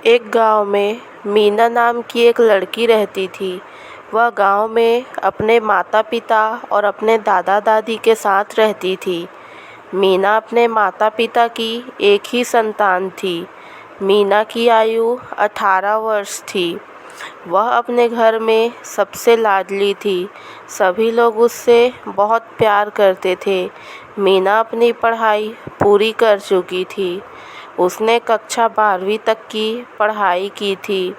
एक गांव में मीना नाम की एक लड़की रहती थी। वह गांव में अपने माता पिता और अपने दादा दादी के साथ रहती थी। मीना अपने माता पिता की एक ही संतान थी। मीना की आयु 18 वर्ष थी। वह अपने घर में सबसे लाडली थी। सभी लोग उससे बहुत प्यार करते थे। मीना अपनी पढ़ाई पूरी कर चुकी थी। उसने कक्षा 12वीं तक की पढ़ाई की थी।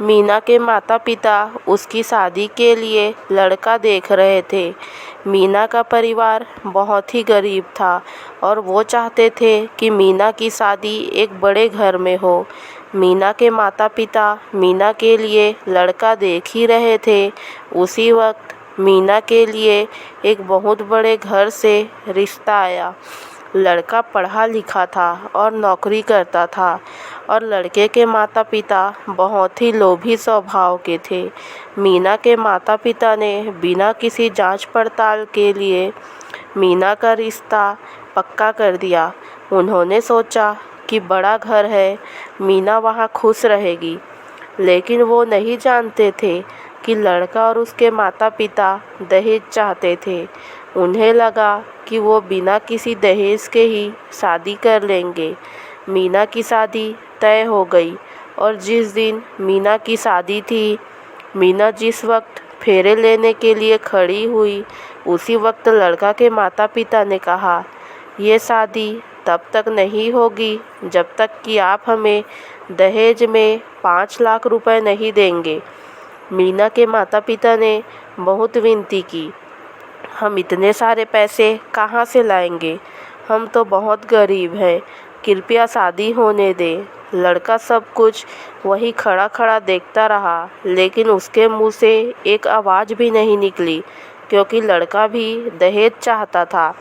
मीना के माता पिता उसकी शादी के लिए लड़का देख रहे थे। मीना का परिवार बहुत ही गरीब था और वो चाहते थे कि मीना की शादी एक बड़े घर में हो। मीना के माता पिता मीना के लिए लड़का देख ही रहे थे। उसी वक्त मीना के लिए एक बहुत बड़े घर से रिश्ता आया। लड़का पढ़ा लिखा था और नौकरी करता था और लड़के के माता पिता बहुत ही लोभी स्वभाव के थे। मीना के माता पिता ने बिना किसी जांच पड़ताल के लिए मीना का रिश्ता पक्का कर दिया। उन्होंने सोचा कि बड़ा घर है, मीना वहाँ खुश रहेगी। लेकिन वो नहीं जानते थे कि लड़का और उसके माता पिता दहेज चाहते थे। उन्हें लगा कि वो बिना किसी दहेज के ही शादी कर लेंगे। मीना की शादी तय हो गई और जिस दिन मीना की शादी थी, मीना जिस वक्त फेरे लेने के लिए खड़ी हुई, उसी वक्त लड़का के माता पिता ने कहा, ये शादी तब तक नहीं होगी जब तक कि आप हमें दहेज में 5 लाख रुपए नहीं देंगे। मीना के माता पिता ने बहुत विनती की, हम इतने सारे पैसे कहाँ से लाएंगे, हम तो बहुत गरीब हैं, कृपया शादी होने दें। लड़का सब कुछ वही खड़ा खड़ा देखता रहा, लेकिन उसके मुंह से एक आवाज़ भी नहीं निकली, क्योंकि लड़का भी दहेज चाहता था।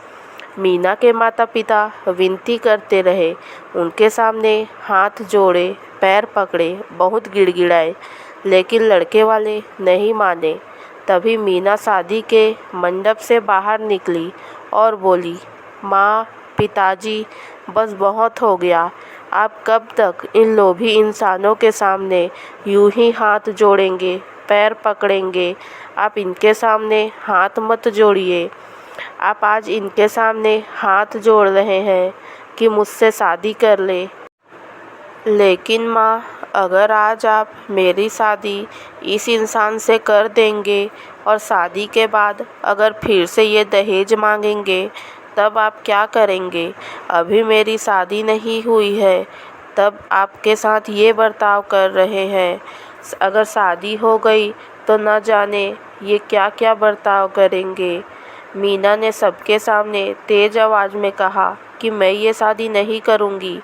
मीना के माता पिता विनती करते रहे, उनके सामने हाथ जोड़े, पैर पकड़े, बहुत गिड़गिड़ाए, लेकिन लड़के वाले नहीं माने। तभी मीना शादी के मंडप से बाहर निकली और बोली, माँ, पिताजी, बस बहुत हो गया। आप कब तक इन लोभी इंसानों के सामने यूं ही हाथ जोड़ेंगे, पैर पकड़ेंगे। आप इनके सामने हाथ मत जोड़िए। आप आज इनके सामने हाथ जोड़ रहे हैं कि मुझसे शादी कर ले। लेकिन माँ, अगर आज आप मेरी शादी इस इंसान से कर देंगे और शादी के बाद अगर फिर से ये दहेज मांगेंगे, तब आप क्या करेंगे? अभी मेरी शादी नहीं हुई है, तब आपके साथ ये बर्ताव कर रहे हैं। अगर शादी हो गई तो न जाने ये क्या क्या बर्ताव करेंगे। मीना ने सबके सामने तेज आवाज़ में कहा कि मैं ये शादी नहीं करूँगी।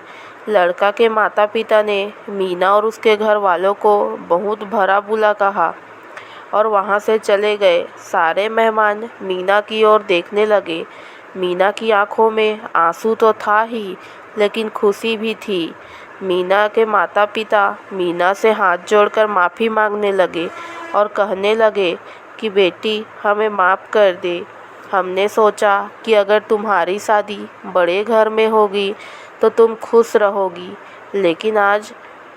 लड़का के माता पिता ने मीना और उसके घर वालों को बहुत भला बुरा कहा और वहाँ से चले गए। सारे मेहमान मीना की ओर देखने लगे। मीना की आंखों में आंसू तो था ही, लेकिन खुशी भी थी। मीना के माता पिता मीना से हाथ जोड़कर माफ़ी मांगने लगे और कहने लगे कि बेटी, हमें माफ़ कर दे। हमने सोचा कि अगर तुम्हारी शादी बड़े घर में होगी तो तुम खुश रहोगी, लेकिन आज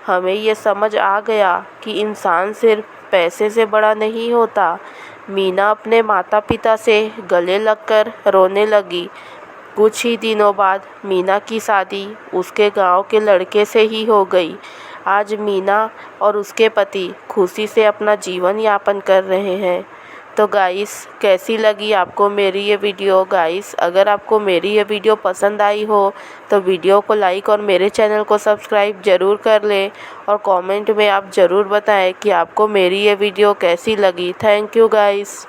हमें ये समझ आ गया कि इंसान सिर्फ पैसे से बड़ा नहीं होता। मीना अपने माता पिता से गले लगकर रोने लगी। कुछ ही दिनों बाद मीना की शादी उसके गांव के लड़के से ही हो गई। आज मीना और उसके पति खुशी से अपना जीवन यापन कर रहे हैं। तो गाइस, कैसी लगी आपको मेरी ये वीडियो? गाइस, अगर आपको मेरी ये वीडियो पसंद आई हो तो वीडियो को लाइक और मेरे चैनल को सब्सक्राइब ज़रूर कर लें और कमेंट में आप ज़रूर बताएं कि आपको मेरी ये वीडियो कैसी लगी। Thank you guys.